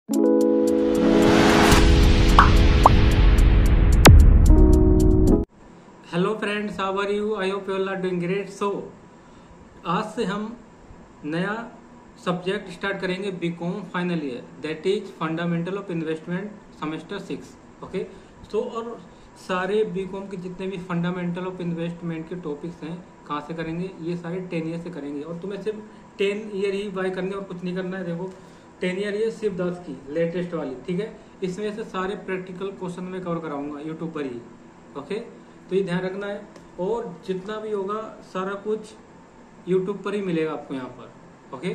Hello friends, how are you? I hope you all are doing great. So आज से हम नया subject start करेंगे BCom final year, that is fundamental of investment semester 6। Okay, so और सारे BCom के जितने भी फंडामेंटल ऑफ इन्वेस्टमेंट के टॉपिक्स हैं कहाँ से करेंगे? ये सारे 10 ईयर से करेंगे और तुम्हें सिर्फ 10 ईयर ही बाय करनी है और कुछ नहीं करना है। देखो 10 ईयर ये सिर्फ 10 की लेटेस्ट वाली, ठीक है। इसमें से सारे प्रैक्टिकल क्वेश्चन में कवर कराऊंगा यूट्यूब पर ही। ओके, तो ये ध्यान रखना है और जितना भी होगा सारा कुछ यूट्यूब पर ही मिलेगा आपको यहाँ पर। ओके,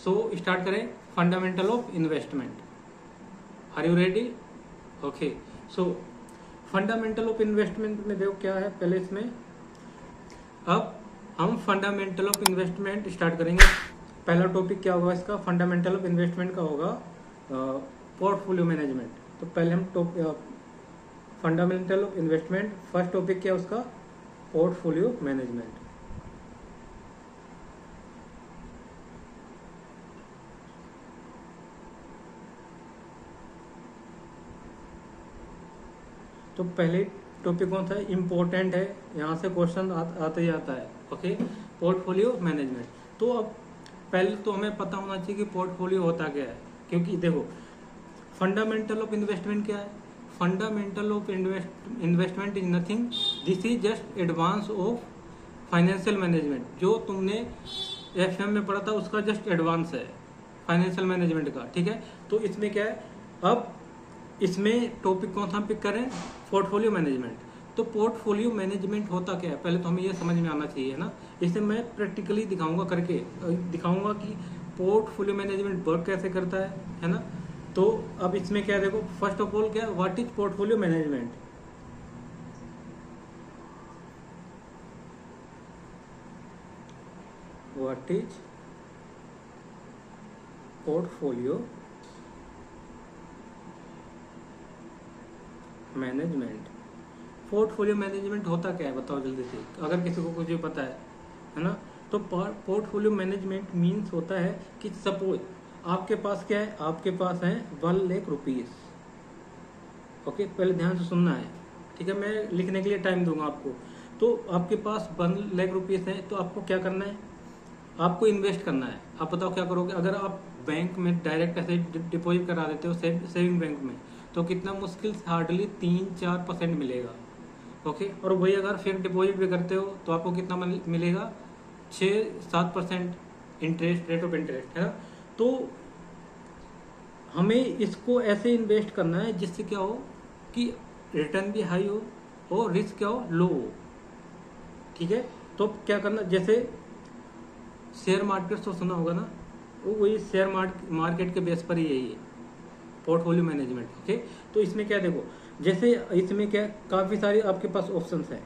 सो स्टार्ट करें fundamental of investment. Are you ready? Okay, so fundamental of investment में देखो क्या है पहले इसमें। अब हम फंडामेंटल ऑफ इन्वेस्टमेंट स्टार्ट करेंगे। पहला टॉपिक क्या होगा इसका? फंडामेंटल ऑफ इन्वेस्टमेंट का होगा पोर्टफोलियो मैनेजमेंट। तो पहले हम fundamental of investment first topic क्या है उसका? Portfolio management. तो पहले टॉपिक कौन सा है? इम्पोर्टेंट है, यहाँ से क्वेश्चन आता ही आता है। Okay, portfolio management. तो अब पहले तो हमें पता होना चाहिए कि पोर्टफोलियो होता क्या है, क्योंकि देखो फंडामेंटल ऑफ इन्वेस्टमेंट क्या है? Fundamental of investment is nothing, this is just advance of financial management. जो तुमने एफएम में पढ़ा था उसका जस्ट एडवांस है फाइनेंशियल मैनेजमेंट का, ठीक है। तो इसमें क्या है, अब इसमें टॉपिक कौन सा हम पिक करें? Portfolio management. तो पोर्टफोलियो मैनेजमेंट होता क्या है पहले तो हमें ये समझ में आना चाहिए, है ना। इसे मैं प्रैक्टिकली दिखाऊंगा, करके दिखाऊंगा कि पोर्टफोलियो मैनेजमेंट वर्क कैसे करता है ना। तो अब इसमें क्या देखो, फर्स्ट ऑफ ऑल क्या, what is portfolio management? What is portfolio management? Portfolio management होता क्या है बताओ जल्दी से, अगर किसी को कुछ भी पता है ना। तो पोर्टफोलियो मैनेजमेंट मीन्स होता है कि सपोज आपके पास क्या है, आपके पास है 1 लाख रुपीज। ओके, पहले ध्यान से सुनना है, ठीक है। मैं लिखने के लिए टाइम दूंगा आपको। तो आपके पास 1 लाख रुपीज है, तो आपको क्या करना है? आपको इन्वेस्ट करना है। आप बताओ क्या करोगे? अगर आप बैंक में डायरेक्ट ऐसे डिपॉजिट करा देते हो सेविंग बैंक में, तो कितना मुश्किल से हार्डली 3-4% मिलेगा। ओके, और वही अगर फिक्स डिपॉजिट भी करते हो तो आपको कितना मिलेगा? 6-7% इंटरेस्ट, रेट ऑफ इंटरेस्ट, है ना। तो हमें इसको ऐसे इन्वेस्ट करना है जिससे क्या हो कि रिटर्न भी हाई हो और रिस्क क्या हो? लो हो, ठीक है। तो क्या करना, जैसे शेयर मार्केट तो सुना होगा ना, वही शेयर मार्केट के बेस पर ही यही है पोर्टफोलियो मैनेजमेंट। ओके, तो इसमें क्या देखो, जैसे इसमें क्या काफी सारी आपके पास ऑप्शंस हैं।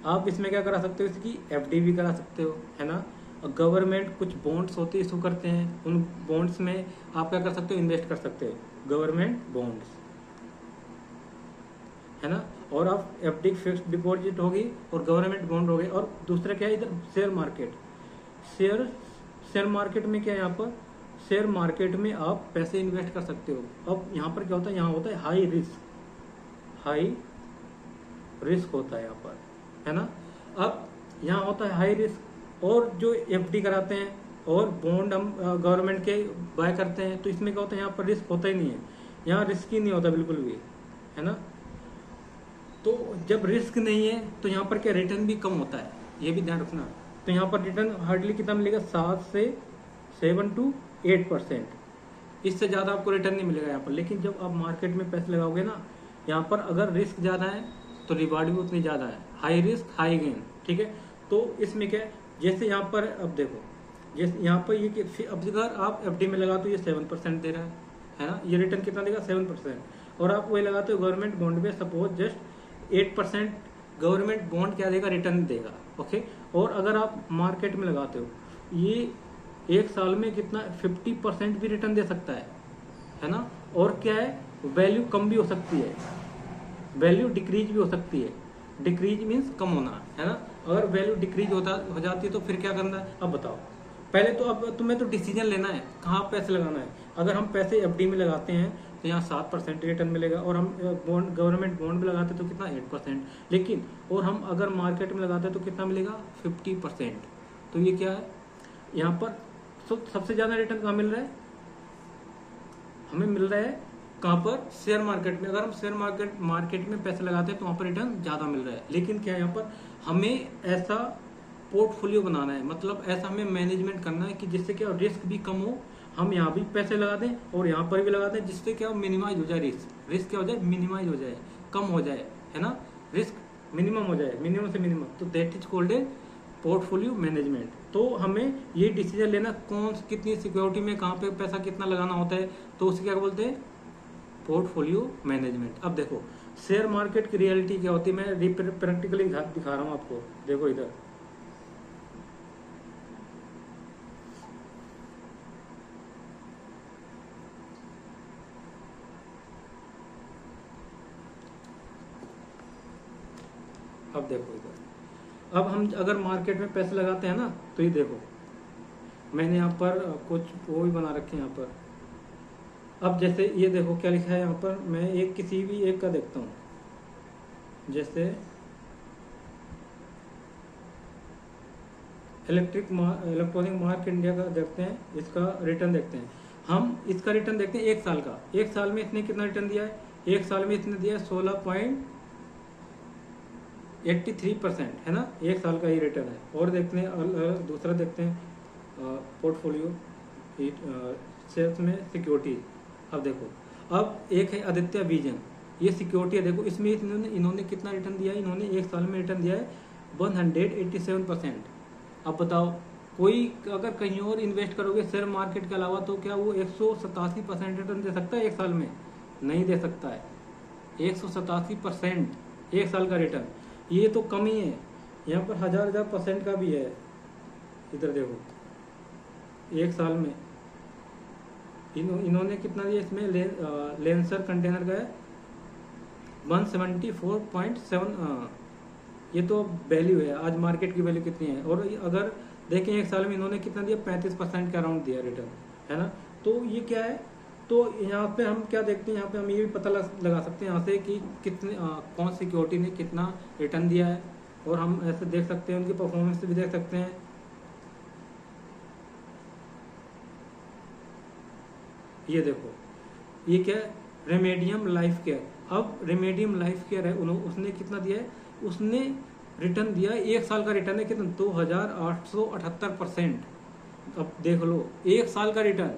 आप इसमें क्या करा सकते हो? इसकी एफडी भी करा सकते हो, है ना। गवर्नमेंट कुछ बॉन्ड्स होते इशू करते हैं, उन बॉन्ड्स में आप क्या कर सकते हो? इन्वेस्ट कर सकते हो, गवर्नमेंट बॉन्ड्स, है ना। और आप एफडी फिक्स्ड डिपॉजिट होगी और गवर्नमेंट बॉन्ड हो गए। और दूसरा क्या है इधर? Share market. शेयर मार्केट में क्या है? यहाँ पर शेयर मार्केट में आप पैसे इन्वेस्ट कर सकते हो। अब यहाँ पर क्या होता है? यहाँ होता है हाई रिस्क होता है यहाँ पर, है ना। अब यहाँ होता है हाई रिस्क, और जो एफडी कराते हैं और बॉन्ड हम गवर्नमेंट के बाय करते हैं, तो इसमें क्या होता है? यहाँ पर रिस्क होता ही नहीं है, यहाँ रिस्क ही नहीं होता बिल्कुल भी, है ना। तो जब रिस्क नहीं है तो यहाँ पर क्या रिटर्न भी कम होता है, ये भी ध्यान रखना। तो यहाँ पर रिटर्न हार्डली कितना मिलेगा? 7 to 8%, इससे ज़्यादा आपको रिटर्न नहीं मिलेगा यहाँ पर। लेकिन जब आप मार्केट में पैसे लगाओगे ना, यहाँ पर अगर रिस्क ज़्यादा है तो रिवार्ड भी उतनी ज़्यादा है, हाई रिस्क हाई गेन, ठीक है। तो इसमें क्या है, जैसे यहाँ पर अब देखो, जैसे यहाँ पर ये अब अगर आप एफडी में लगा तो ये 7% दे रहा है ना। ये रिटर्न कितना देगा? 7%। और आप वही लगाते हो गवर्नमेंट बॉन्ड में, सपोज जस्ट 8% गवर्नमेंट बॉन्ड क्या देगा? रिटर्न देगा। ओके, और अगर आप मार्केट में लगाते हो, ये एक साल में कितना 50% भी रिटर्न दे सकता है ना। और क्या है, वैल्यू कम भी हो सकती है, वैल्यू डिक्रीज भी हो सकती है। डिक्रीज मीन्स कम होना, है ना। अगर वैल्यू डिक्रीज हो जाती है तो फिर क्या करना है? अब बताओ, पहले तो अब तुम्हें तो डिसीजन लेना है कहाँ पैसे लगाना है। अगर हम पैसे एफडी में लगाते हैं तो यहाँ 7% रिटर्न मिलेगा, और हम बॉन्ड गवर्नमेंट बॉन्ड में लगाते हैं तो कितना 8%, लेकिन और हम अगर मार्केट में लगाते हैं तो कितना मिलेगा 50%। तो ये क्या है यहाँ पर सबसे ज़्यादा रिटर्न कहाँ मिल रहा है, हमें मिल रहा है कहाँ पर, शेयर मार्केट में। अगर हम शेयर मार्केट में पैसे लगाते हैं तो वहाँ पर रिटर्न ज़्यादा मिल रहा है। लेकिन क्या यहाँ पर हमें ऐसा पोर्टफोलियो बनाना है, मतलब ऐसा हमें मैनेजमेंट करना है कि जिससे क्या रिस्क भी कम हो, हम यहाँ भी पैसे लगा दें और यहाँ पर भी लगा दें, जिससे क्या मिनिमाइज हो जाए रिस्क क्या हो जाए, मिनिमाइज हो जाए, कम हो जाए, है ना, रिस्क मिनिमम हो जाए, मिनिमम से मिनिमम। तो that is called a portfolio management. तो हमें ये डिसीजन लेना कौन कितनी सिक्योरिटी में कहाँ पे पैसा कितना लगाना होता है, तो उसे क्या बोलते हैं, पोर्टफोलियो मैनेजमेंट। अब देखो शेयर मार्केट की रियलिटी क्या होती है, मैं प्रैक्टिकली दिखा रहा हूँ आपको। देखो इधर अब देखो इधर, अब हम अगर मार्केट में पैसे लगाते हैं ना, तो ये देखो मैंने यहाँ पर कुछ वो भी बना रखे हैं यहाँ पर। अब जैसे ये देखो क्या लिखा है यहाँ पर, मैं एक किसी भी एक का देखता हूँ, जैसे इलेक्ट्रॉनिक मार्क इंडिया का देखते हैं, इसका रिटर्न देखते हैं। हम इसका रिटर्न देखते हैं एक साल का, एक साल में इसने कितना रिटर्न दिया है, एक साल में इसने दिया है 16.83%, है ना, एक साल का ये रिटर्न है। और देखते हैं दूसरा देखते हैं पोर्टफोलियो शेयर्स में सिक्योरिटी। अब देखो, अब एक है आदित्य विजन, ये सिक्योरिटी है, देखो इसमें इन्होंने कितना रिटर्न दिया है, इन्होंने एक साल में रिटर्न दिया है 187%। अब बताओ कोई अगर कहीं और इन्वेस्ट करोगे शेयर मार्केट के अलावा, तो क्या वो 187% रिटर्न दे सकता है एक साल में? नहीं दे सकता है। 187% एक साल का रिटर्न, ये तो कम ही है। यहाँ पर हजार % का भी है। इधर देखो एक साल में इन्होंने कितना दिया, इसमें लेंसर कंटेनर का है 174.7, ये तो वैल्यू है, आज मार्केट की वैल्यू कितनी है। और अगर देखें एक साल में इन्होंने कितना दिया, 35% का अराउंड दिया रिटर्न, है ना। तो ये क्या है, तो यहाँ पे हम क्या देखते हैं, यहाँ पे हम ये भी पता लगा सकते हैं यहाँ से कि कितने कौन सिक्योरिटी ने कितना रिटर्न दिया है, और हम ऐसे देख सकते हैं उनकी परफॉर्मेंस भी देख सकते हैं। ये देखो ये क्या है, रेमेडियम लाइफ केयर। अब रेमेडियम लाइफ केयर है, उसने कितना दिया है, उसने रिटर्न दिया है एक साल का रिटर्न है कितना, 2878%। अब देख लो एक साल का रिटर्न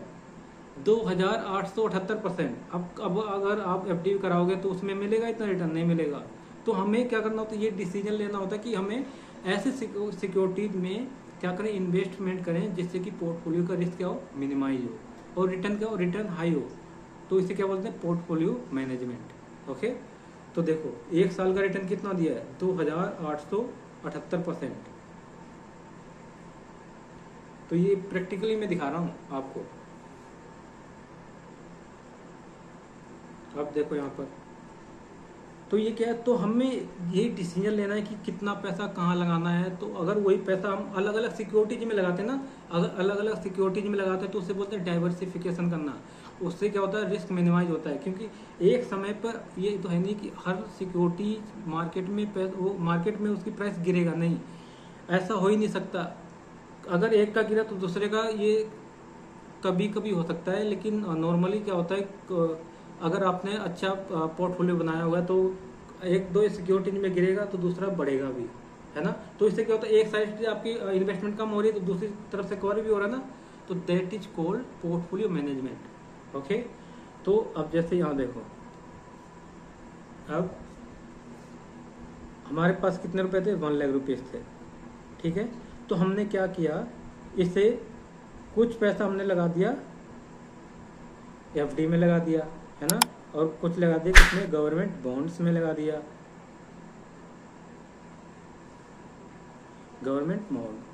2878%। अब अगर आप एफडी कराओगे तो उसमें मिलेगा इतना रिटर्न? नहीं मिलेगा। तो हमें क्या करना होता है, ये डिसीजन लेना होता है कि हमें ऐसे सिक्योरिटीज में क्या करें, इन्वेस्टमेंट करें जिससे कि पोर्टफोलियो का रिस्क क्या हो, मिनिमाइज हो, और रिटर्न क्या हो, रिटर्न हाई हो। तो इसे क्या बोलते हैं, पोर्टफोलियो मैनेजमेंट। ओके, तो देखो एक साल का रिटर्न कितना दिया है, 2878%। तो ये प्रैक्टिकली मैं दिखा रहा हूँ आपको। अब देखो यहाँ पर, तो ये क्या है, तो हमें ये डिसीजन लेना है कि कितना पैसा कहाँ लगाना है। तो अगर वही पैसा हम अलग अलग सिक्योरिटीज में लगाते हैं ना, अगर अलग अलग सिक्योरिटीज में लगाते हैं तो उससे बोलते हैं डाइवर्सिफिकेशन करना। उससे क्या होता है, रिस्क मिनिमाइज होता है, क्योंकि एक समय पर ये तो है नहीं कि हर सिक्योरिटी मार्केट में उसकी प्राइस गिरेगा, नहीं, ऐसा हो ही नहीं सकता। अगर एक का गिरा तो दूसरे का ये कभी कभी हो सकता है, लेकिन नॉर्मली क्या होता है, अगर आपने अच्छा पोर्टफोलियो बनाया हुआ है तो एक दो सिक्योरिटी में गिरेगा तो दूसरा बढ़ेगा भी, है ना। तो इससे क्या होता है, एक साइड से आपकी इन्वेस्टमेंट कम हो रही है तो दूसरी तरफ से कवर भी हो रहा है ना। तो that is called portfolio management. Okay, तो अब जैसे यहाँ देखो, अब हमारे पास कितने रुपए थे, 1 लाख रुपीज थे, ठीक है। तो हमने क्या किया, इसे कुछ पैसा हमने लगा दिया एफडी में लगा दिया, है ना, और कुछ लगा दिया किसमें, गवर्नमेंट बॉन्ड्स में लगा दिया, गवर्नमेंट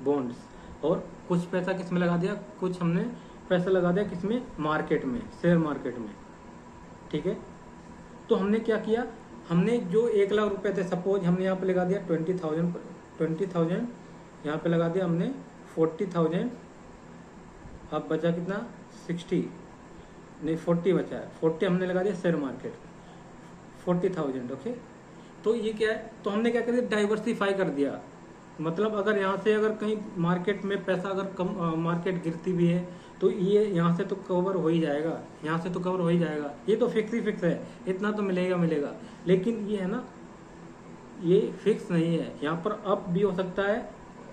बॉन्ड्स। और कुछ पैसा किसमें लगा दिया, कुछ हमने पैसा लगा दिया किसमें, मार्केट में, शेयर मार्केट में, ठीक है। तो हमने क्या किया, हमने जो 1 लाख रुपए थे, सपोज हमने यहाँ पे लगा दिया 20,000 यहाँ पे लगा दिया हमने 40,000, अब बचा कितना, 60। नहीं 40 बचा है, 40 हमने लगा दिया शेयर मार्केट, 40,000। ओके, तो ये क्या है, तो हमने क्या कर दिया, डाइवर्सिफाई कर दिया। मतलब अगर यहाँ से अगर कहीं मार्केट में पैसा अगर कम, मार्केट गिरती भी है तो ये यहाँ से तो कवर हो ही जाएगा, यहाँ से तो कवर हो ही जाएगा, ये तो फिक्स ही फिक्स है, इतना तो मिलेगा मिलेगा। लेकिन ये है ना, ये फिक्स नहीं है, यहाँ पर अप भी हो सकता है,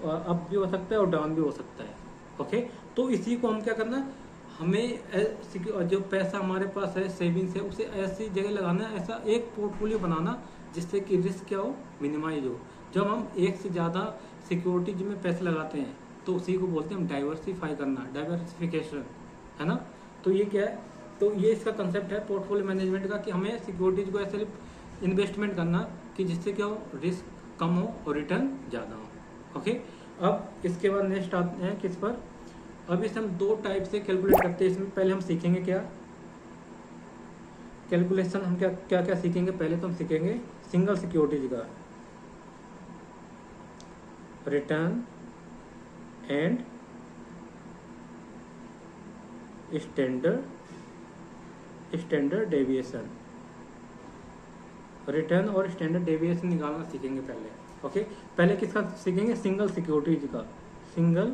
अप भी हो सकता है और डाउन भी हो सकता है। ओके, तो इसी को हम क्या करना है, हमें जो पैसा हमारे पास है सेविंग्स है उसे ऐसी जगह लगाना है, ऐसा एक पोर्टफोलियो बनाना जिससे कि रिस्क क्या हो, मिनिमाइज हो। जब हम एक से ज़्यादा सिक्योरिटीज में पैसे लगाते हैं तो उसी को बोलते हैं हम डाइवर्सिफाई करना, डाइवर्सिफिकेशन, है ना। तो ये क्या है, तो ये इसका कंसेप्ट है पोर्टफोलियो मैनेजमेंट का, कि हमें सिक्योरिटीज को ऐसे इन्वेस्टमेंट करना कि जिससे क्या हो, रिस्क कम हो और रिटर्न ज़्यादा हो। ओके, अब इसके बाद नेक्स्ट आते हैं किस पर, अब इसे हम दो टाइप से कैलकुलेट करते हैं। इसमें पहले हम सीखेंगे क्या कैलकुलेशन, हम क्या क्या क्या सीखेंगे। पहले तो हम सीखेंगे सिंगल सिक्योरिटीज का return and standard deviation, return और स्टैंडर्ड डेविएशन निकालना सीखेंगे पहले। ओके, पहले किसका सीखेंगे, सिंगल सिक्योरिटीज का, single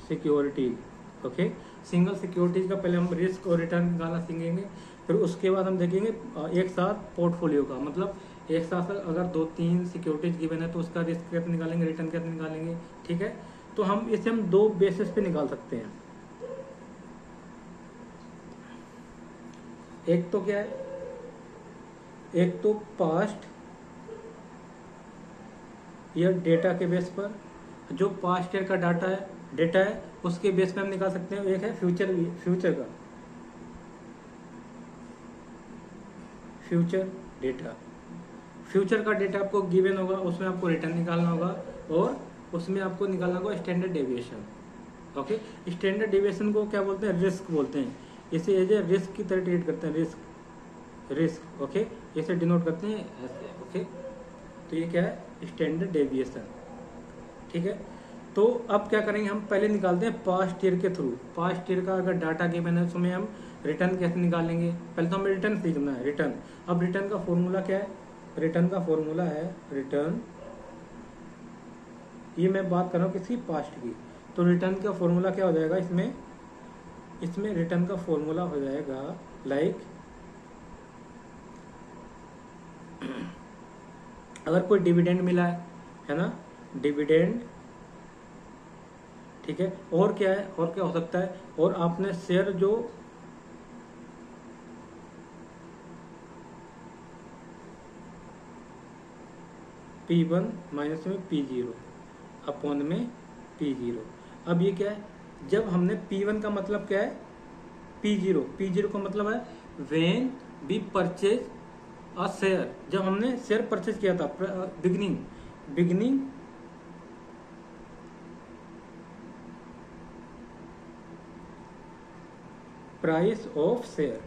security. Okay, single securities का पहले हम रिस्क और रिटर्न निकालना सीखेंगे, फिर उसके बाद हम देखेंगे एक साथ पोर्टफोलियो का, मतलब एक साथ अगर 2-3 सिक्योरिटीज गिवन है तो उसका रिस्क कैसे निकालेंगे, रिटर्न कैसे निकालेंगे। ठीक है, तो हम इसे हम दो बेसिस पे निकाल सकते हैं। एक तो क्या है, एक तो पास्ट ईयर डेटा के बेस पर, जो पास्ट ईयर का डेटा है उसके बेस पे हम निकाल सकते हैं। एक है फ्यूचर डेटा, फ्यूचर का डेटा आपको गिवन होगा, उसमें आपको रिटर्न निकालना होगा और उसमें आपको निकालना होगा standard deviation. Okay, standard deviation को क्या बोलते हैं, रिस्क बोलते हैं। इसे एज ए रिस्क की तरह ट्रीट करते हैं, रिस्क। ओके, इसे डिनोट करते हैं ऐसे। ओके, तो ये क्या है, स्टैंडर्ड डेविएशन। ठीक है, तो अब क्या करेंगे, हम पहले निकालते हैं पास्ट ईयर के थ्रू। पास्ट ईयर का अगर डाटा गिवन है उसमें हम रिटर्न कैसे निकालेंगे। पहले तो हमें रिटर्न सीखना है, रिटर्न। अब रिटर्न का फॉर्मूला क्या है, रिटर्न का फॉर्मूला है रिटर्न, ये मैं बात कर रहा हूँ किसकी, पास्ट की। तो रिटर्न का फॉर्मूला क्या हो जाएगा, इसमें रिटर्न का फॉर्मूला हो जाएगा लाइक, अगर कोई डिविडेंड मिला है ना, डिविडेंड। ठीक है, और क्या है, और क्या हो सकता है, और आपने शेयर जो P1 माइनस में P0 अपॉन में P0। अब ये क्या है, जब हमने P1 का मतलब क्या है, P0 का मतलब है when we purchase a share, जब हमने शेयर परचेज किया था, beginning price of share,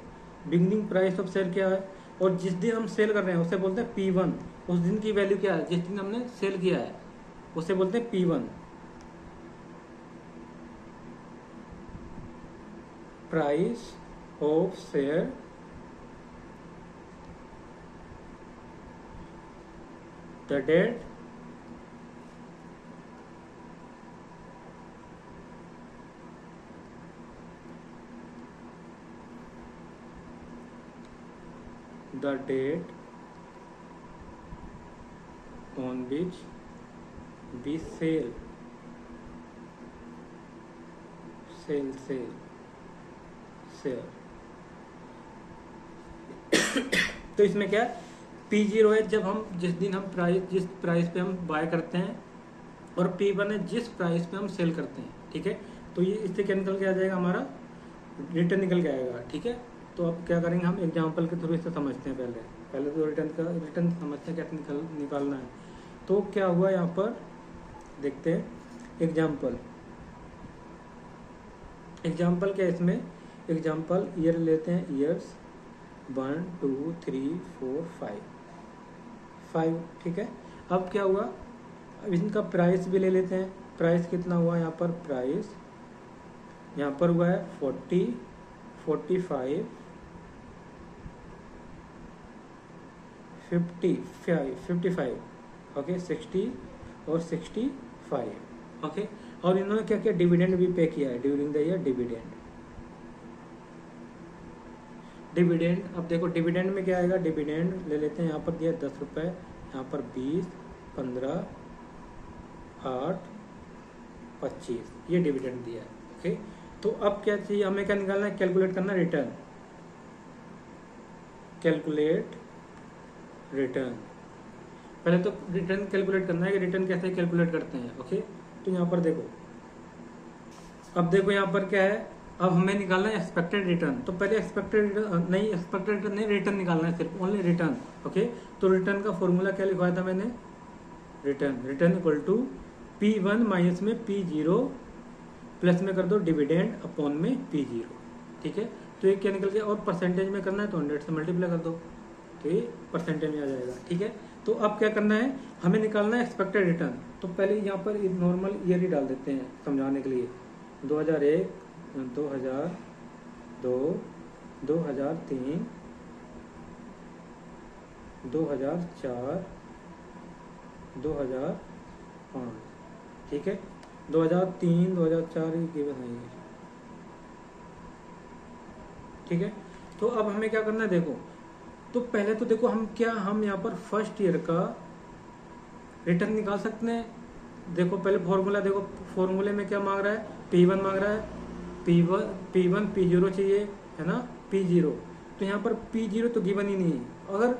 beginning price of share क्या है, और जिस दिन हम सेल कर रहे हैं उसे बोलते हैं P1। उस दिन की वैल्यू क्या है, जिस दिन हमने सेल किया है उसे बोलते हैं P1, price of share. The date on which we sell share. तो इसमें क्या है, P0 है जब हम जिस प्राइस पे हम बाय करते हैं, और P1 है जिस प्राइस पे हम सेल करते हैं। ठीक है, तो ये इससे क्या निकल के आ जाएगा, हमारा रिटर्न निकल के आएगा। ठीक है, तो अब क्या करेंगे, हम एग्जांपल के थ्रू इसे समझते हैं। पहले तो रिटर्न समझते हैं कैसे निकालना है। तो क्या हुआ, यहाँ पर देखते हैं एग्जाम्पल क्या है इसमें, एग्जाम्पल ईयर लेते हैं, ईयर्स 1 2 3 4 5। ठीक है, अब क्या हुआ, अब इनका प्राइस भी ले लेते हैं। प्राइस कितना हुआ यहाँ पर, प्राइस यहाँ पर हुआ है 40, 45, 55, ओके 60 और 65, ओके। और इन्होंने क्या किया, डिविडेंड भी पे किया है ड्यूरिंग द ईयर, डिविडेंड। अब देखो डिविडेंड में क्या आएगा, डिविडेंड ले लेते हैं, यहाँ पर दिया 10 रुपये, यहाँ पर 20, 15, 8, 25, ये डिविडेंड दिया है, ओके। तो अब क्या चाहिए हमें, क्या निकालना है, कैलकुलेट करना रिटर्न, कैलकुलेट रिटर्न। पहले तो रिटर्न कैलकुलेट करना है कि रिटर्न कैसे कैलकुलेट करते हैं, ओके। तो यहाँ पर देखो, अब देखो यहाँ पर क्या है, अब हमें निकालना है एक्सपेक्टेड रिटर्न। तो पहले एक्सपेक्टेड रिटर्न नहीं, एक्सपेक्टेड रिटर्न नहीं, रिटर्न निकालना है, सिर्फ ओनली रिटर्न, ओके। तो रिटर्न का फॉर्मूला क्या लिखवाया था मैंने, return equal to P1 minus में P0 प्लस में कर दो डिविडेंड अपॉन में P0, ठीक है। तो ये क्या निकल गया, और परसेंटेज में करना है तो 100 से मल्टीप्लाई कर दो, तो ये परसेंटेज में आ जाएगा, ठीक है। तो अब क्या करना है, हमें निकालना है एक्सपेक्टेड रिटर्न। तो पहले यहाँ पर नॉर्मल ईयर ही डाल देते हैं समझाने के लिए, 2001, 2002, 2003, 2004, 2005, ठीक है। 2003, 2004 ये बनाइए, ठीक है। तो अब हमें क्या करना है, देखो तो पहले तो देखो हम यहाँ पर फर्स्ट ईयर का रिटर्न निकाल सकते हैं। देखो पहले फॉर्मूला देखो, फॉर्मूले में क्या मांग रहा है, P1 मांग रहा है, P1 P0 चाहिए, है ना, P0। तो यहाँ पर P0 तो गिवन ही नहीं है। अगर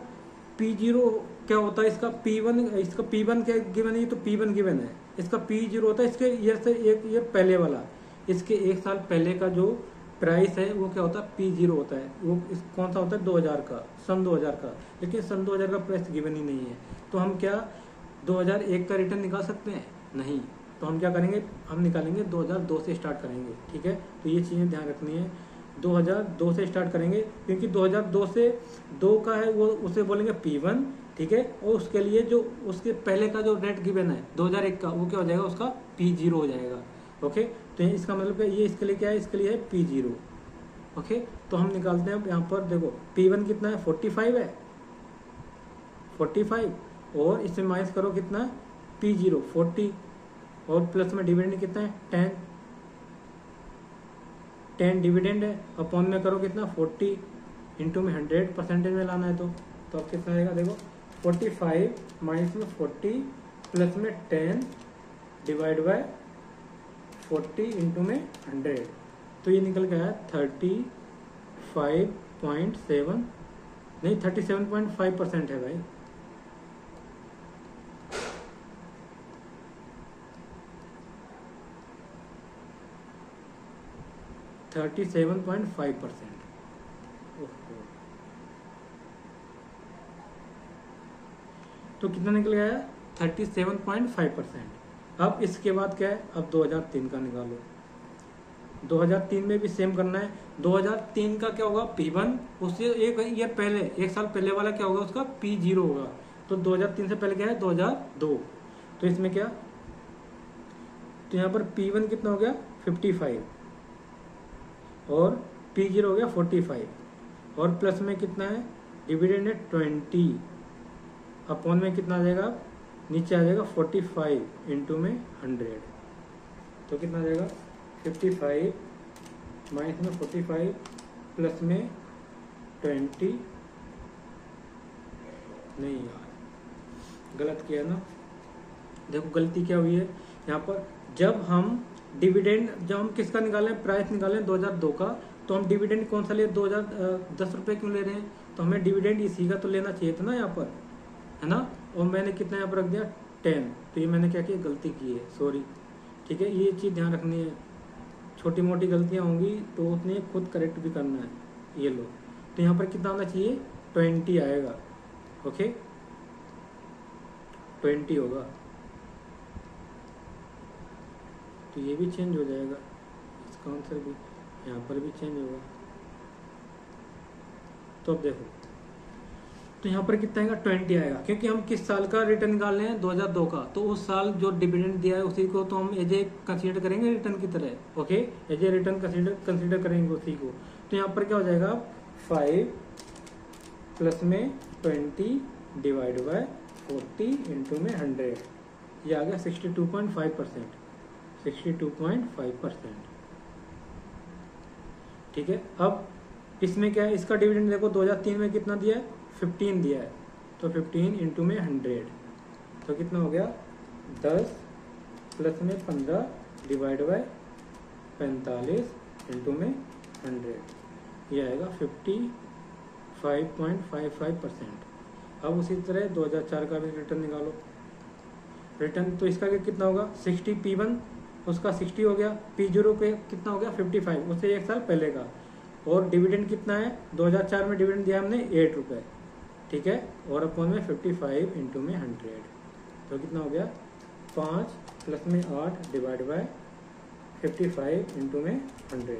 P0 क्या होता है, इसका P1 क्या गिवन है, तो P1 गिवन है, इसका P0 होता है इसके ईयर से एक ईयर पहले वाला, इसके एक साल पहले का जो प्राइस है वो क्या होता है, P0 होता है। वो कौन सा होता है, 2000 का, सन 2000 का। लेकिन सन 2000 का प्राइस गिवन ही नहीं है, तो हम क्या 2001 का रिटर्न निकाल सकते हैं, नहीं। तो हम क्या करेंगे, हम निकालेंगे 2002 से स्टार्ट करेंगे, ठीक है। तो ये चीज़ें ध्यान रखनी है, 2002 से स्टार्ट करेंगे, क्योंकि 2002 से 2 का है वो उसे बोलेंगे P1, ठीक है। और उसके लिए जो उसके पहले का जो रेट गिवन है 2001 का, वो क्या हो जाएगा, उसका P0 हो जाएगा, ओके। तो इसका मतलब ये इसके लिए क्या है, इसके लिए है P0, ओके। तो हम निकालते हैं यहाँ पर, देखो P1 कितना है, 45 है, 45, और इसमें माइनस करो कितना, P0 40, और प्लस में डिविडेंड कितना है, 10 डिविडेंड है, अपॉन में करो कितना, 40, इंटू में 100 परसेंटेज में लाना है। तो अब कितना आएगा, देखो 45 माइनस में 40 प्लस में 10 डिवाइड बाय 40 इंटू में 100, तो ये निकल गया है 35.7 नहीं 37.5% है भाई। %37.5%। तो कितना निकल गया है, 37.5%। अब इसके बाद क्या है, अब 2003 का निकालो। 2003 में भी सेम करना है। 2003 का क्या होगा, P1, उससे एक ईयर पहले, एक साल पहले वाला क्या होगा, उसका P0 होगा। तो 2003 से पहले क्या है, 2002। तो इसमें क्या, तो यहाँ पर P1 कितना हो गया, 55, और P0 हो गया 45, और प्लस में कितना है, डिविडेंड है 20, अपॉन में कितना आ जाएगा, नीचे आ जाएगा 45 इंटू में 100, तो कितना आ जाएगा 55 माइनस में 45 प्लस में 20, नहीं यार गलत किया ना, देखो गलती क्या हुई है यहाँ पर। जब हम डिविडेंड, जब हम किसका निकालें, प्राइस निकालें 2002 का, तो हम डिविडेंड कौन सा ले, 2010 रुपये क्यों ले रहे हैं, तो हमें डिविडेंड इसी का तो लेना चाहिए था ना यहाँ पर, है ना। और मैंने कितना यहाँ पर रख दिया 10, तो ये मैंने क्या किया, गलती की है, सॉरी, ठीक है। ये चीज़ ध्यान रखनी है, छोटी मोटी गलतियाँ होंगी तो उतनी खुद करेक्ट भी करना है, ये लो। तो यहाँ पर कितना आना चाहिए, 20 आएगा, ओके 20 होगा, तो ये भी चेंज हो जाएगा, इसका आंसर भी यहाँ पर भी चेंज होगा। तो अब देखो तो यहाँ पर कितना आएगा 20 आएगा, क्योंकि हम किस साल का रिटर्न निकाल रहे हैं 2002 का, तो उस साल जो डिविडेंड दिया है उसी को तो हम एज ए कंसीडर करेंगे रिटर्न की तरह। Okay, as a return consider करेंगे उसी को। तो यहाँ पर क्या हो जाएगा 5 प्लस में 20 डिवाइड बाय 40 इंटू में 100, ये आ गया 62.5%। 62.5%। ठीक है, अब इसमें क्या है, इसका डिविडेंड देखो 2003 में कितना दिया है 15 दिया है, तो 15 इंटू में 100, तो कितना हो गया 10 प्लस में 15 डिवाइड बाय 45 इंटू में 100, ये आएगा 55.55%। अब उसी तरह 2004 का भी रिटर्न निकालो। रिटर्न तो इसका कितना होगा 60 P1, उसका 60 हो गया, P0 के कितना हो गया 55, उससे एक साल पहले का। और डिविडेंड कितना है 2004 में डिविडेंड दिया हमने 8 रुपये, ठीक है, और अपन में 55 इंटू में 100, तो कितना हो गया 5 प्लस में 8 डिवाइड बाय 55 इंटू में 100,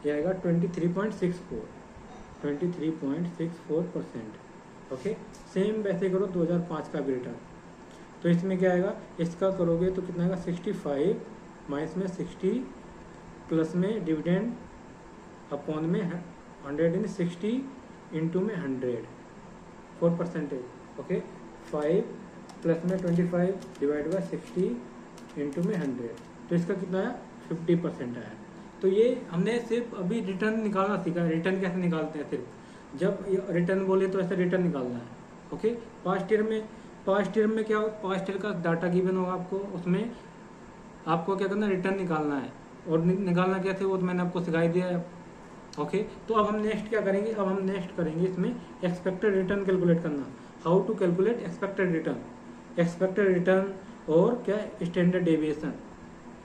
ये आएगा 23.64%। ओके, सेम वैसे करो 2005 का भी रिटर्न। तो इसमें क्या आएगा, इसका करोगे तो कितना आएगा 65 माइनस में 60 प्लस में डिविडेंड अपॉन में 160 इंटू में 100 4%। ओके, 5 प्लस में 25 डिवाइड बाय 60 इंटू में 100, तो इसका कितना आया 50% आया। तो ये हमने सिर्फ अभी रिटर्न निकालना सीखा। रिटर्न कैसे निकालते हैं, सिर्फ जब रिटर्न बोले तो ऐसे रिटर्न निकालना है। ओके, पास्ट ईयर में क्या होगा, पास्ट ईयर का डाटा गिवन होगा आपको, उसमें आपको क्या करना है रिटर्न निकालना है, और निकालना कैसे वो तो मैंने आपको सिखाई दिया है। ओके, तो अब हम नेक्स्ट क्या करेंगे, अब हम नेक्स्ट करेंगे इसमें एक्सपेक्टेड रिटर्न कैलकुलेट करना। How to calculate expected return और क्या स्टैंडर्ड डेविएशन।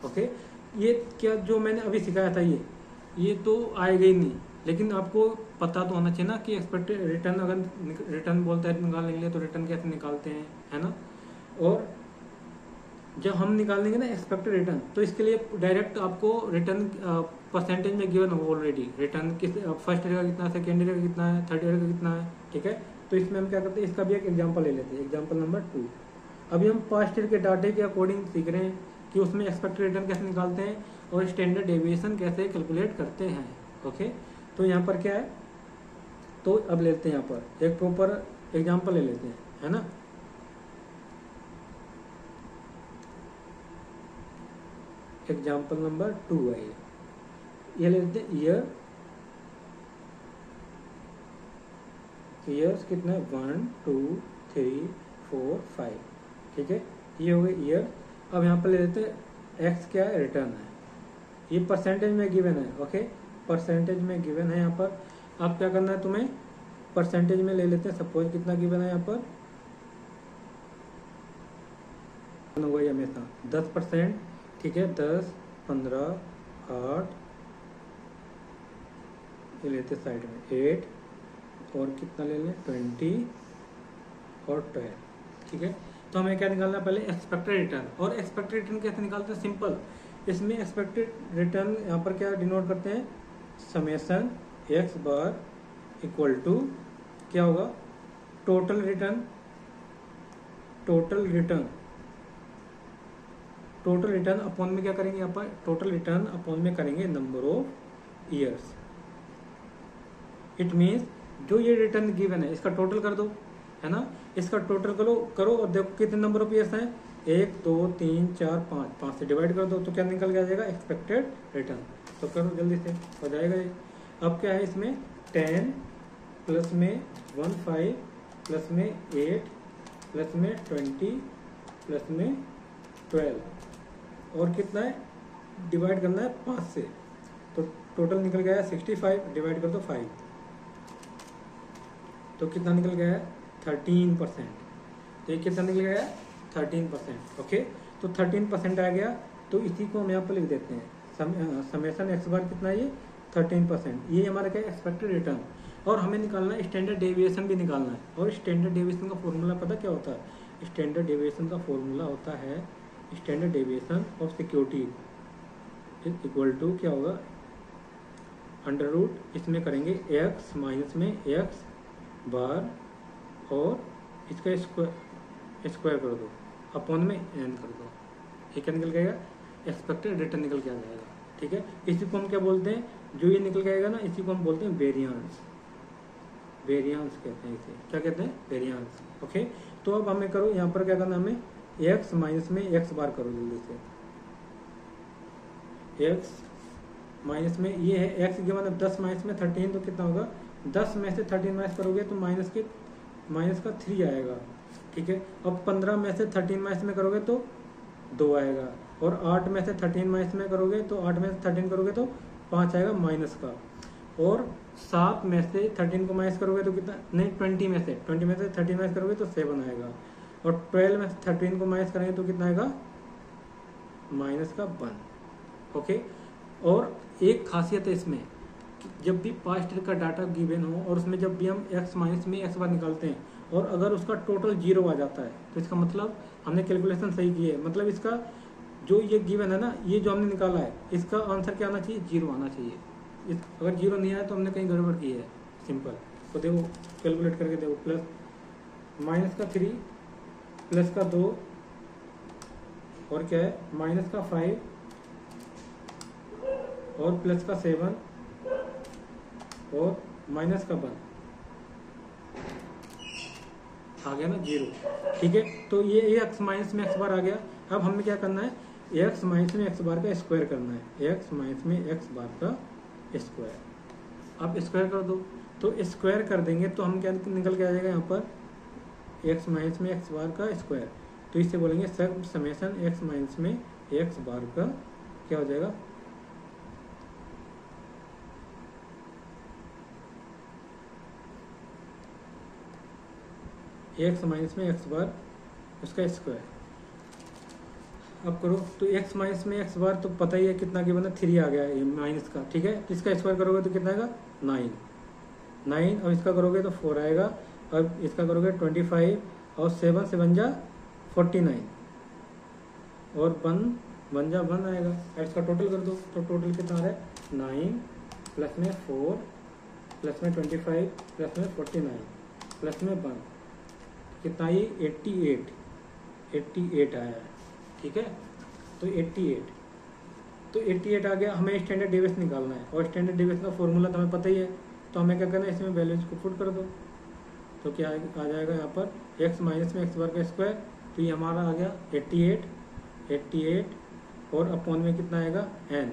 ओके, ये क्या जो मैंने अभी सिखाया था ये तो आएगा ही नहीं, लेकिन आपको पता तो होना चाहिए ना कि एक्सपेक्टेड रिटर्न, अगर रिटर्न बोलता है निकालने के लिए तो रिटर्न कैसे निकालते हैं, है ना। और जब हम निकालेंगे ना एक्सपेक्टेड रिटर्न, तो इसके लिए डायरेक्ट आपको रिटर्न परसेंटेज में गिवन होगा ऑलरेडी, रिटर्न किस फर्स्ट ईयर का कितना, सेकेंड ईयर का कितना है, थर्ड ईयर का कितना है। ठीक है, तो इसमें हम क्या करते हैं, इसका भी एक एग्जाम्पल ले लेते हैं, एग्जाम्पल नंबर 2। अभी हम पास्ट ईयर के डाटे के अकॉर्डिंग सीख रहे हैं कि उसमें एक्सपेक्टेड रिटर्न कैसे निकालते हैं और स्टैंडर्ड डेविएशन कैसे कैलकुलेट करते हैं। ओके, तो यहाँ पर क्या है, तो अब लेते हैं यहाँ पर एक प्रॉपर एग्जाम्पल ले लेते हैं, है ना। एग्जाम्पल नंबर 2 है ये ले लेते हैं। ईयर्स कितना है 1 2 3 4 5, ठीक है, ये हो गए ईयर। अब यहाँ पर ले लेते हैं एक्स क्या है, रिटर्न है, ये परसेंटेज में गिवन है। ओके, परसेंटेज में गिवन है यहाँ पर। अब क्या करना है तुम्हें, परसेंटेज में ले लेते हैं, सपोज कितना गिवन है यहाँ पर, वही हमेशा 10%, ठीक है, 10 15 8, ये लेते साइड में 8, और कितना ले लें 20 और 12, ठीक है। तो हमें क्या निकालना है, पहले एक्सपेक्टेड रिटर्न। और एक्सपेक्टेड रिटर्न कैसे निकालते हैं, सिंपल, इसमें एक्सपेक्टेड रिटर्न यहाँ पर क्या डिनोट करते हैं, summation X bar equal to क्या होगा, टोटल रिटर्न अपॉन में क्या करेंगे, यहाँ पर टोटल रिटर्न अपॉन में करेंगे number of years. It means जो ये रिटर्न गिवन है इसका टोटल कर दो, है ना, इसका टोटल करो और देखो कितने नंबर ऑफ ईयर्स हैं, 1 2 3 4 5 से डिवाइड कर दो तो क्या निकल के आ जाएगा, एक्सपेक्टेड रिटर्न। तो करो जल्दी से, हो जाएगा ये। अब क्या है इसमें 10 प्लस में 15 प्लस में 8 प्लस में 20 प्लस में 12, और कितना है डिवाइड करना है 5 से, तो टोटल निकल गया 65, डिवाइड कर दो 5, तो कितना निकल गया है 13%। तो ये कितना निकल गया है 13%। ओके, तो 13% आ गया, तो इसी को हम यहाँ पर लिख देते हैं, समेशन एक्स बार कितना है ये 13%, ये हमारा क्या है एक्सपेक्टेड रिटर्न। और हमें निकालना है स्टैंडर्ड डेविएशन भी निकालना है। और स्टैंडर्ड डेविएशन का फॉर्मूला पता क्या होता है, स्टैंडर्ड डेविएशन का फॉर्मूला होता है standard deviation of security equal to क्या होगा, अंडर रूट, इसमें करेंगे एक्स माइनस में एक्स बार और इसका स्क्वायर कर दो अपॉन में n कर दो, ये क्या निकल जाएगा, एक्सपेक्टेड रिटर्न निकल के आ जाएगा। ठीक है, इसी को हम क्या बोलते हैं, जो ये निकल के आएगा ना, इसी को हम बोलते हैं वेरिएंस। वेरिएंस कहते हैं इसे, क्या कहते हैं, वेरिएंस। ओके, तो अब हमें करो यहाँ पर क्या करना, हमें x माइनस में x बार करो जल्दी से। x माइनस में ये है x गिवन है 10 माइनस में 13, तो कितना होगा, 10 में से 13 माइनस करोगे तो माइनस का 3 आएगा। ठीक है, अब 15 में से 13 माइनस में करोगे तो 2 आएगा, और 8 में से 13 माइनस में करोगे तो 8 में से 13 करोगे तो 5 आएगा माइनस का, और 7 में से 13 को माइनस करोगे तो कितना, नहीं 20 में से 13 माइनस करोगे तो 7 आएगा, और 12 में से 13 को माइनस करेंगे तो कितना आएगा, माइनस का 1। ओके, और एक खासियत है इसमें, जब भी पास्ट ईयर का डाटा गिवन हो और उसमें जब भी हम x माइनस में x बार निकालते हैं और अगर उसका टोटल 0 आ जाता है तो इसका मतलब हमने कैलकुलेशन सही की है, मतलब इसका जो ये गिवन है ना, ये जो हमने निकाला है इसका आंसर क्या आना चाहिए, 0 आना चाहिए। अगर 0 नहीं आया तो हमने कहीं गड़बड़ की है, सिंपल। तो देखो कैलकुलेट करके देखो, प्लस माइनस का 3 प्लस का 2 और क्या है माइनस का 5 और प्लस का 7 और माइनस का 1 आ गया ना 0। ठीक है, तो ये x माइनस में x बार आ गया। अब हमें क्या करना है, x माइनस में x बार का स्क्वायर करना है, x माइनस में x बार का स्क्वायर। आप स्क्वायर कर दो, तो स्क्वायर कर देंगे तो हम क्या निकल के आ जाएगा यहाँ पर, x माइनस में x बार का स्क्वायर, तो इससे बोलेंगे सब समेशन x माइनस में x बार का क्या हो जाएगा, x माइनस में x बार उसका स्क्वायर। अब करो तो x माइनस में x बार तो पता ही है कितना गिवन है, 3 आ गया है माइनस का। ठीक है, इसका स्क्वायर करोगे तो कितना आएगा, 9। और इसका करोगे तो 4 आएगा, और इसका करोगे 25, और 7 से बन जा 49, और 1 बन जा 1 आएगा। और इसका टोटल कर दो तो टोटल कितना आ रहा है, 9 प्लस में 4 प्लस में 25 प्लस में 49 प्लस में 1, कितना ये 88 आया है। ठीक है, तो 88 आ गया। हमें स्टैंडर्ड डेविएशन निकालना है, और स्टैंडर्ड डेविएशन का फॉर्मूला तो हमें पता ही है, तो हमें क्या करना है, इसमें वैल्यूज को पुट कर दो, तो क्या आ जाएगा यहाँ पर x माइनस में x बार का स्क्वायर, तो ये हमारा आ गया 88 और अपॉन में कितना आएगा n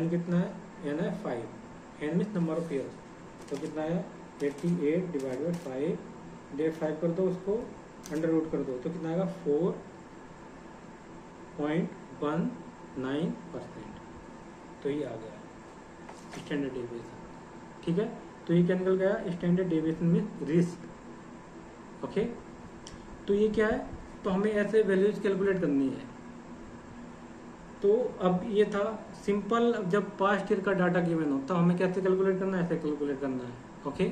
कितना है, n है 5, n means number of years, तो कितना आया 88 डिवाइड बाई 5, डे 5 कर दो, उसको अंडर रूट कर दो, तो कितना आएगा 4.19%। तो ये आ गया स्टैंडर्ड डेविएशन। ठीक है, तो ये क्या निकल गया, स्टैंडर्ड डेविएशन में रिस्क। ओके, तो ये क्या है, तो हमें ऐसे वैल्यूज कैलकुलेट करनी है। तो अब ये था सिंपल, जब पास्ट ईयर का डाटा गिवन हो तो हमें कैसे कैलकुलेट करना है, ऐसे कैलकुलेट करना है। ओके,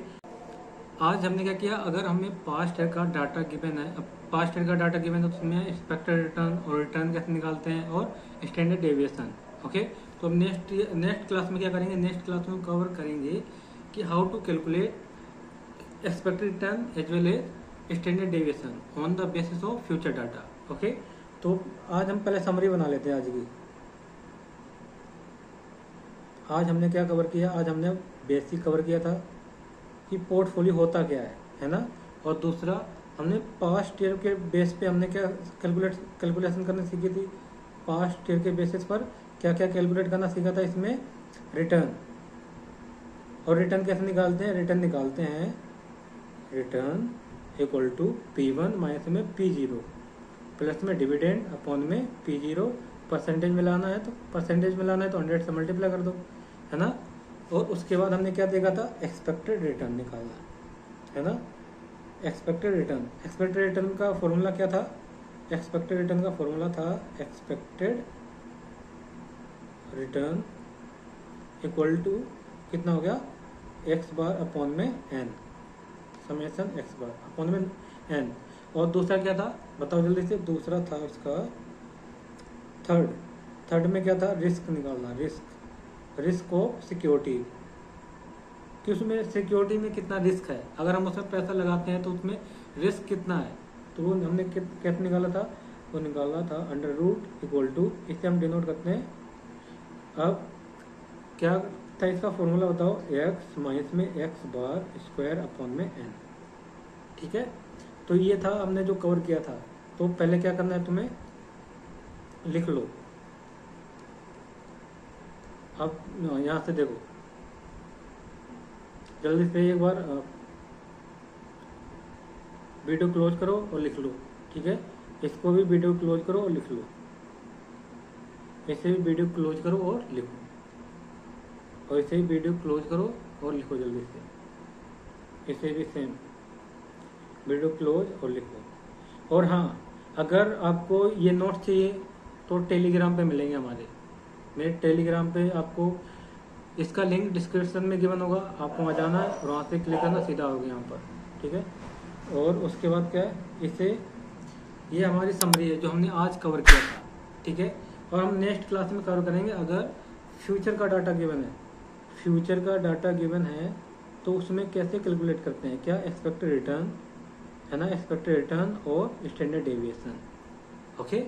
आज हमने क्या किया, अगर हमें पास्ट ईयर का डाटा गिवन है, अब पास्ट ईयर का डाटा गिवन है तो उसमें एक्सपेक्टेड रिटर्न और रिटर्न कैसे निकालते हैं, और स्टैंडर्ड डेविएशन। ओके, तो अब नेक्स्ट क्लास में क्या करेंगे, नेक्स्ट क्लास में कवर करेंगे कि how to calculate expected return as well as standard deviation on the basis of future data. Okay, तो आज हम पहले समरी बना लेते हैं आज की। आज हमने क्या कवर किया, आज हमने बेसिक कवर किया था कि पोर्टफोलियो होता क्या है ना, और दूसरा हमने पास्ट ईयर के बेस पे हमने क्या कैलकुलेशन करना सीखी थी, पास्ट ईयर के बेसिस पर क्या क्या कैलकुलेट करना सीखा था, इसमें रिटर्न। और रिटर्न कैसे निकालते हैं, रिटर्न निकालते हैं return equal to P1 minus में P0 प्लस में डिविडेंड अपॉन में P0, परसेंटेज में लाना है तो 100 से मल्टीप्लाई कर दो, है ना। और उसके बाद हमने क्या देखा था, एक्सपेक्टेड रिटर्न निकालना है ना। एक्सपेक्टेड रिटर्न का फॉर्मूला क्या था, एक्सपेक्टेड रिटर्न का फॉर्मूला था एक्सपेक्टेड रिटर्न इक्वल टू कितना हो गया, x बार अपॉन में n, summation x bar upon में n। और दूसरा क्या था बताओ जल्दी से, दूसरा था इसका थर्ड में क्या था, रिस्क निकालना, रिस्क ऑफ सिक्योरिटी कि उसमें सिक्योरिटी में कितना रिस्क है, अगर हम उसमें पैसा लगाते हैं तो उसमें रिस्क कितना है। तो वो हमने कैसे निकाला था, वो निकाला था अंडर रूट इक्वल टू, इसे हम डिनोट करते हैं। अब क्या था इसका फॉर्मूला बताओ, एक्स माइनस में एक्स बार स्क्वायर अपॉन में एन। ठीक है, तो ये था हमने जो कवर किया था। तो पहले क्या करना है तुम्हें, लिख लो। अब यहाँ से देखो जल्दी से एक बार वीडियो क्लोज करो और लिख लो। ठीक है, इसको भी वीडियो क्लोज करो और लिख लो, इसे भी वीडियो क्लोज करो और लिखो, और इसे भी वीडियो क्लोज करो और लिखो जल्दी से, इसे भी सेम वीडियो क्लोज और लिखो। और हाँ, अगर आपको ये नोट्स चाहिए तो टेलीग्राम पे मिलेंगे हमारे, मेरे टेलीग्राम पे आपको इसका लिंक डिस्क्रिप्शन में गिवन होगा, आपको वहाँ जाना है और वहाँ से क्लिक करना, सीधा होगा यहाँ पर। ठीक है, और उसके बाद क्या है, इसे ये हमारी समरी है जो हमने आज कवर किया था। ठीक है, और हम नेक्स्ट क्लास में कवर करेंगे अगर फ्यूचर का डाटा गिवन है, फ्यूचर का डाटा गिवन है तो उसमें कैसे कैलकुलेट करते हैं, क्या एक्सपेक्टेड रिटर्न है ना, एक्सपेक्टेड रिटर्न और स्टैंडर्ड डेविएशन। ओके,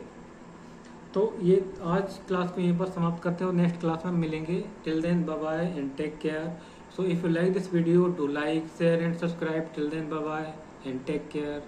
तो ये आज क्लास को यहीं पर समाप्त करते हैं और नेक्स्ट क्लास में मिलेंगे। Till then bye bye and take care. So if you like this video do like share and subscribe. Till then bye bye and take care.